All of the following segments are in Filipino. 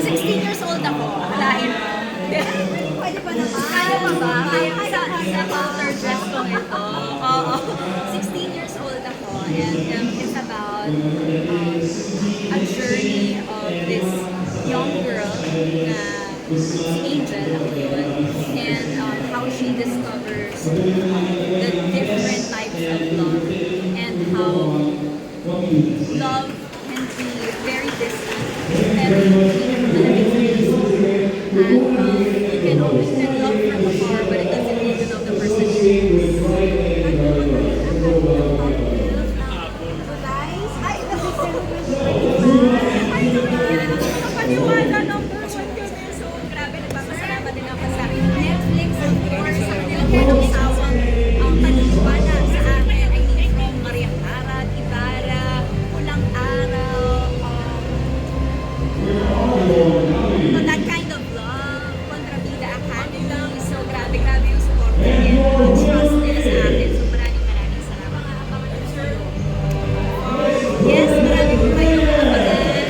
16 years old ako. Akalain mo. Pwede pa naman. Kaya pa ba? Kaya sa culture dress ko ito. Oo. 16 years old ako. And it's about a journey of this young girl na si Angel, ako yun. And how she discovers the different types of love and how love can be very distant. Pero hindi malamig sa puso. And you can always love from afar, but it doesn't mean you love the person you is. Paniwala ng person kami. So, grabe, nagpapasalamat din ako sa Netflix, of course, sa kanilang pinag-usawang paniwala sa akin. I mean, from Maria Clara, Ibarra, Pulang Araw, that kind of love, Kontrabida Academy. So, grabe yung support and trust nila sa akin. So, maraming salamat. Yes, marami po kayong abangan.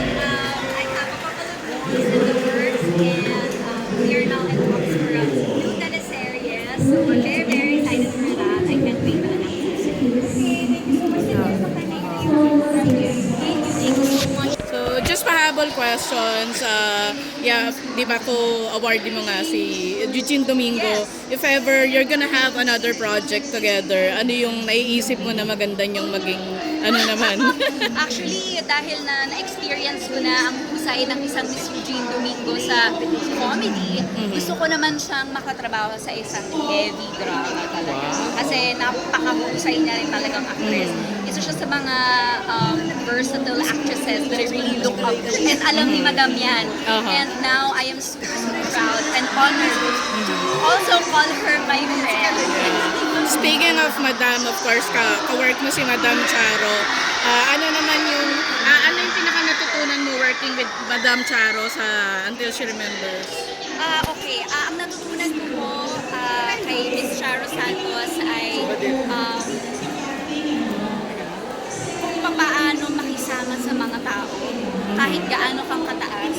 I have a couple of movies in the works and we are now in talks for a new teleserye. So, I'm very excited for that. I can't wait to announce it soon. Okay, thank you so much. Thank you so much. So, just pahabol questions. Yeah, di ba ko award mo nga si Eugene Domingo. Yes. If ever you're gonna have another project together, ano yung naiisip mo na maganda yung maging ano naman? Actually, dahil na-experience ko na ang husay ng isang Miss Eugene Domingo sa comedy, gusto ko naman siyang makatrabaho sa isang heavy drama talaga. Kasi napakahusay niya rin talagang actress. Isa siya sa mga versatile actresses that I really look up to. And alam ni Madam yan. And now, I am super, super proud and honored to also call her my friend. Speaking of Madam, of course, ka-work mo si Madam Charo. Ano naman yung, ano yung pinaka natutunan mo working with Madam Charo sa Until She Remembers? Okay, ang natutunan ko po kay Miss Charo Santos ay kung paano makisama sa mga tao kahit gaano kang kataas.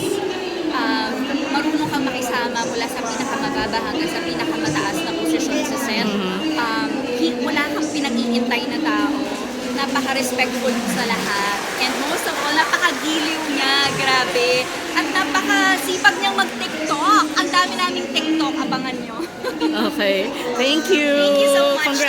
Marunong kang makisama mula sa pinakamababa hanggang sa pinakamataas na posisyon sa set. Wala kang pinag-iintay na tao. Napaka-respectful sa lahat. And most of all, napaka-giliw niya. Grabe. At napaka-sipag niyang mag-TikTok. Ang dami naming TikTok. Abangan niyo. Okay. Thank you. Thank you so much.